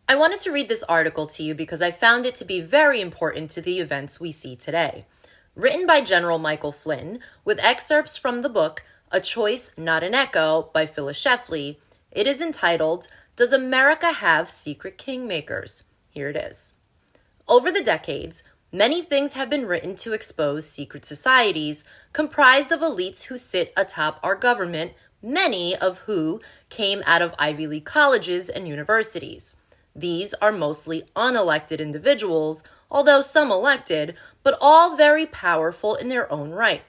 I wanted to read this article to you because I found it to be very important to the events we see today. Written by General Michael Flynn, with excerpts from the book A Choice, Not an Echo by Phyllis Schlafly, it is entitled, Does America Have Secret Kingmakers? Here it is. Over the decades, many things have been written to expose secret societies comprised of elites who sit atop our government, many of who came out of Ivy League colleges and universities. These are mostly unelected individuals, although some elected, but all very powerful in their own right.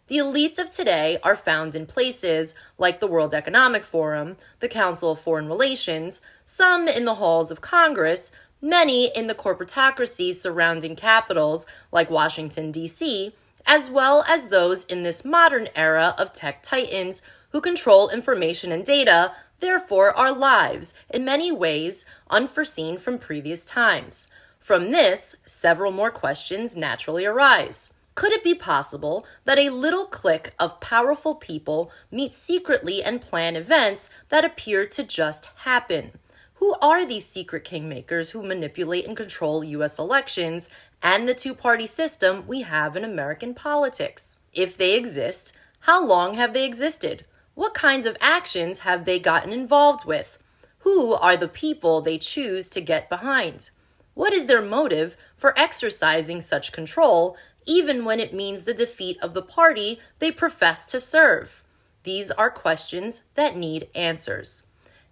The elites of today are found in places like the World Economic Forum, the Council of Foreign Relations, some in the halls of Congress, many in the corporatocracy surrounding capitals like Washington, D.C., as well as those in this modern era of tech titans who control information and data, therefore our lives, in many ways unforeseen from previous times. From this, several more questions naturally arise. Could it be possible that a little clique of powerful people meet secretly and plan events that appear to just happen? Who are these secret kingmakers who manipulate and control U.S. elections and the two-party system we have in American politics? If they exist, how long have they existed? What kinds of actions have they gotten involved with? Who are the people they choose to get behind? What is their motive for exercising such control, even when it means the defeat of the party they profess to serve? These are questions that need answers.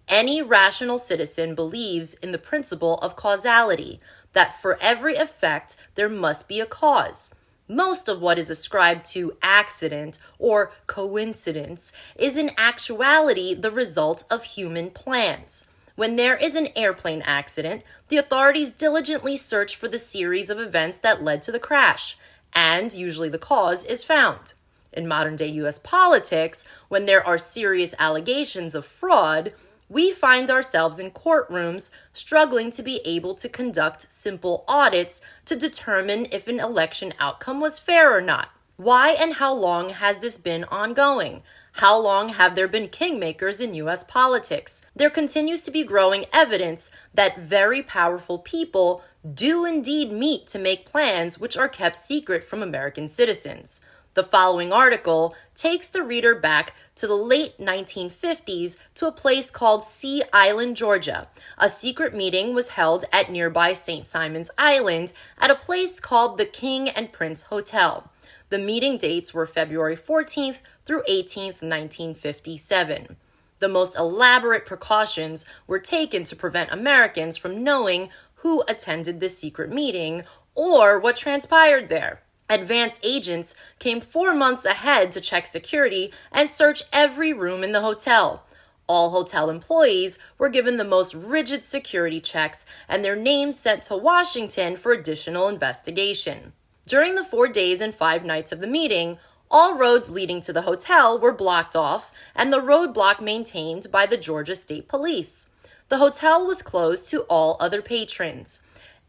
Any rational citizen believes in the principle of causality, that for every effect there must be a cause. Most of what is ascribed to accident or coincidence is in actuality the result of human plans. When there is an airplane accident, the authorities diligently search for the series of events that led to the crash, and usually the cause is found. In modern-day U.S. politics, when there are serious allegations of fraud, we find ourselves in courtrooms struggling to be able to conduct simple audits to determine if an election outcome was fair or not. Why and how long has this been ongoing? How long have there been kingmakers in U.S. politics? There continues to be growing evidence that very powerful people do indeed meet to make plans which are kept secret from American citizens. The following article takes the reader back to the late 1950s to a place called Sea Island, Georgia. A secret meeting was held at nearby St. Simon's Island at a place called the King and Prince Hotel. The meeting dates were February 14th through 18th, 1957. The most elaborate precautions were taken to prevent Americans from knowing who attended this secret meeting or what transpired there. Advance agents came 4 months ahead to check security and search every room in the hotel. All hotel employees were given the most rigid security checks and their names sent to Washington for additional investigation. During the 4 days and 5 nights of the meeting, all roads leading to the hotel were blocked off and the roadblock maintained by the Georgia State Police. The hotel was closed to all other patrons.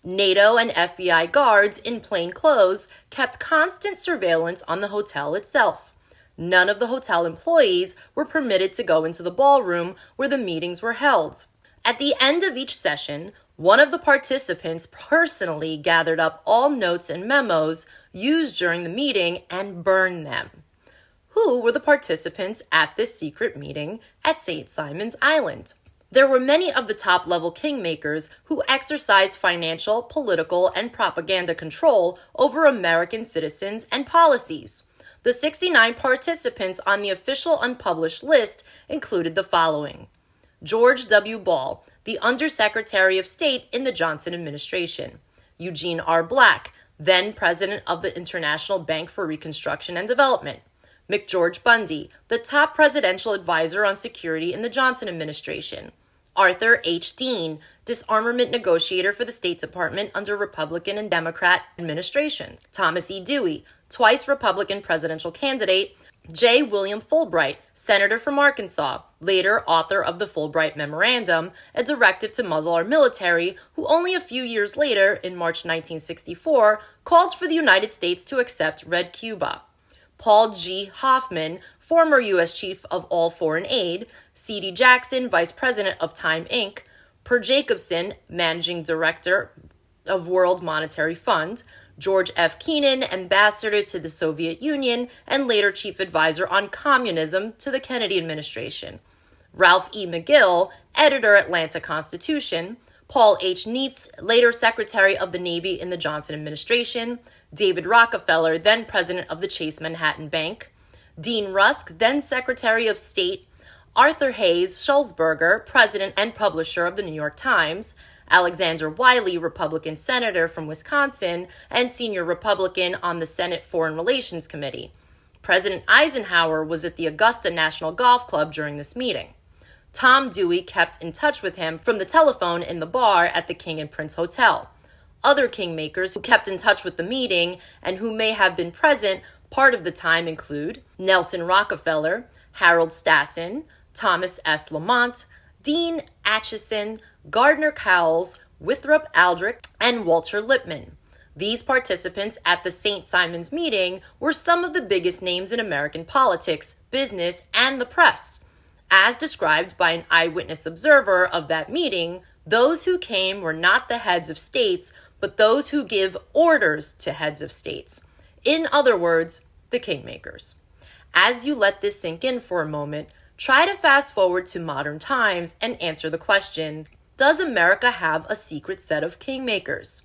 NATO and FBI guards in plain clothes kept constant surveillance on the hotel itself. None of the hotel employees were permitted to go into the ballroom where the meetings were held. At the end of each session, one of the participants personally gathered up all notes and memos used during the meeting and burned them. Who were the participants at this secret meeting at St. Simon's Island? There were many of the top-level kingmakers who exercised financial, political, and propaganda control over American citizens and policies. The 69 participants on the official unpublished list included the following: George W. Ball, the Undersecretary of State in the Johnson administration; Eugene R. Black, then president of the International Bank for Reconstruction and Development; McGeorge Bundy, the top presidential advisor on security in the Johnson administration; Arthur H. Dean, disarmament negotiator for the State Department under Republican and Democrat administrations; Thomas E. Dewey, twice Republican presidential candidate; J. William Fulbright, senator from Arkansas, later author of the Fulbright Memorandum, a directive to muzzle our military, who only a few years later, in March 1964, called for the United States to accept Red Cuba; Paul G. Hoffman, former U.S. Chief of All Foreign Aid; C.D. Jackson, Vice President of Time Inc., Per Jacobson, managing director of World Monetary Fund, George F. Kennan, ambassador to the Soviet Union and later chief advisor on communism to the Kennedy administration, Ralph E. McGill, editor Atlanta Constitution, Paul H. Neitz, later Secretary of the Navy in the Johnson administration, David Rockefeller, then president of the Chase Manhattan Bank, Dean Rusk, then Secretary of State, Arthur Hayes Sulzberger, president and publisher of the New York Times, Alexander Wiley, Republican senator from Wisconsin and senior Republican on the Senate Foreign Relations Committee. President Eisenhower was at the Augusta National Golf Club during this meeting. Tom Dewey kept in touch with him from the telephone in the bar at the King and Prince Hotel. Other kingmakers who kept in touch with the meeting and who may have been present part of the time include Nelson Rockefeller, Harold Stassen, Thomas S. Lamont, Dean Acheson, Gardner Cowles, Winthrop Aldrich, and Walter Lippmann. These participants at the St. Simon's meeting were some of the biggest names in American politics, business, and the press. As described by an eyewitness observer of that meeting, those who came were not the heads of states, but those who give orders to heads of states. In other words, the kingmakers. As you let this sink in for a moment, try to fast forward to modern times and answer the question, does America have a secret set of kingmakers?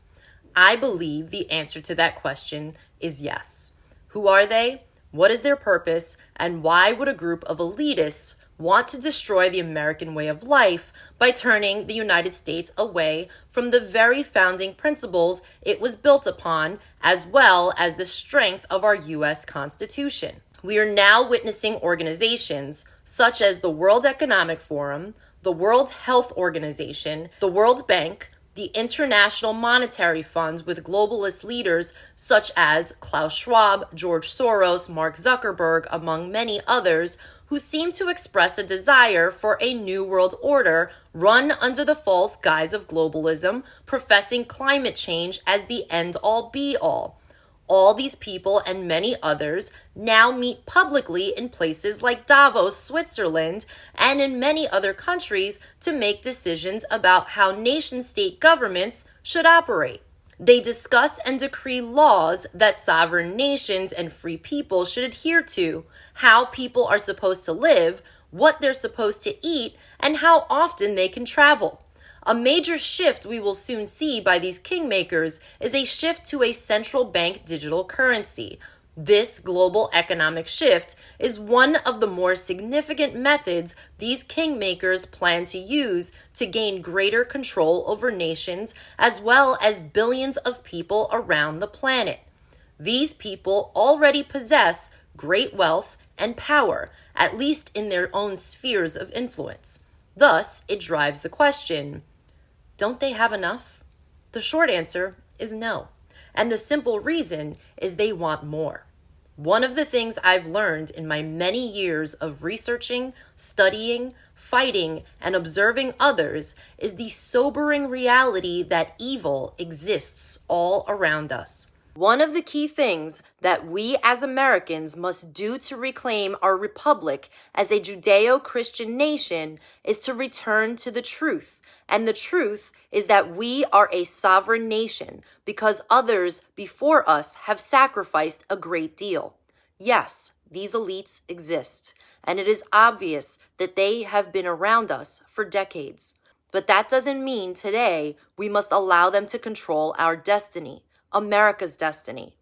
I believe the answer to that question is yes. Who are they? What is their purpose? And why would a group of elitists want to destroy the American way of life by turning the United States away from the very founding principles it was built upon, as well as the strength of our U.S. Constitution? We are now witnessing organizations such as the World Economic Forum, the World Health Organization, the World Bank, the International Monetary Fund with globalist leaders such as Klaus Schwab, George Soros, Mark Zuckerberg, among many others, who seem to express a desire for a new world order run under the false guise of globalism, professing climate change as the end-all be-all. All these people and many others now meet publicly in places like Davos, Switzerland, and in many other countries to make decisions about how nation-state governments should operate. They discuss and decree laws that sovereign nations and free people should adhere to, how people are supposed to live, what they're supposed to eat, and how often they can travel. A major shift we will soon see by these kingmakers is a shift to a central bank digital currency. This global economic shift is one of the more significant methods these kingmakers plan to use to gain greater control over nations as well as billions of people around the planet. These people already possess great wealth and power, at least in their own spheres of influence. Thus, it drives the question, don't they have enough? The short answer is no. And the simple reason is they want more. One of the things I've learned in my many years of researching, studying, fighting, and observing others is the sobering reality that evil exists all around us. One of the key things that we as Americans must do to reclaim our republic as a Judeo-Christian nation is to return to the truth. And the truth is that we are a sovereign nation because others before us have sacrificed a great deal. Yes, these elites exist, and it is obvious that they have been around us for decades. But that doesn't mean today we must allow them to control our destiny, America's destiny.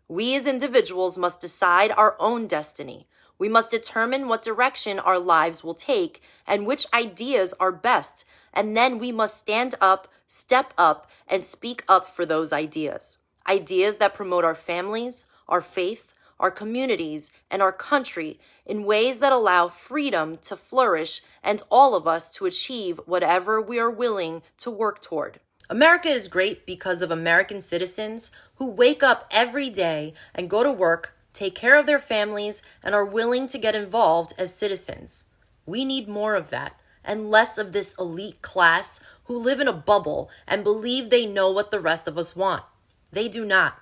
We as individuals must decide our own destiny. We must determine what direction our lives will take and which ideas are best, and then we must stand up, step up, and speak up for those ideas. Ideas that promote our families, our faith, our communities, and our country in ways that allow freedom to flourish and all of us to achieve whatever we are willing to work toward. America is great because of American citizens who wake up every day and go to work, take care of their families, and are willing to get involved as citizens. We need more of that and less of this elite class who live in a bubble and believe they know what the rest of us want. They do not.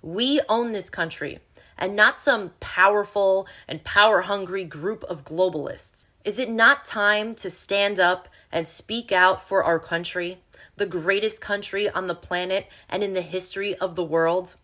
We own this country, and not some powerful and power-hungry group of globalists. Is it not time to stand up and speak out for our country, the greatest country on the planet and in the history of the world?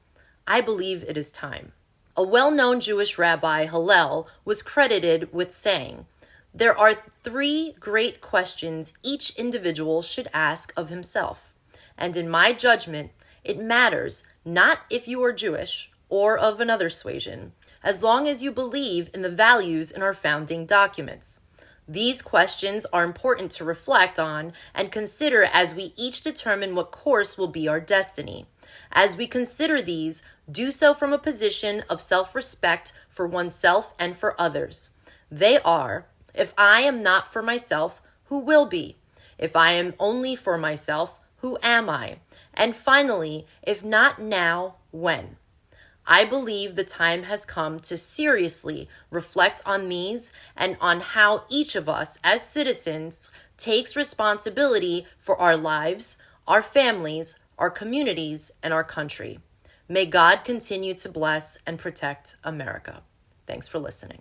I believe it is time. A well-known Jewish rabbi, Hillel, was credited with saying, "There are 3 great questions each individual should ask of himself. And in my judgment, it matters not if you are Jewish or of another suasion, as long as you believe in the values in our founding documents. These questions are important to reflect on and consider as we each determine what course will be our destiny. As we consider these, do so from a position of self-respect for oneself and for others. They are, if I am not for myself, who will be? If I am only for myself, who am I? And finally, if not now, when?" I believe the time has come to seriously reflect on these and on how each of us as citizens takes responsibility for our lives, our families, our communities, and our country. May God continue to bless and protect America. Thanks for listening.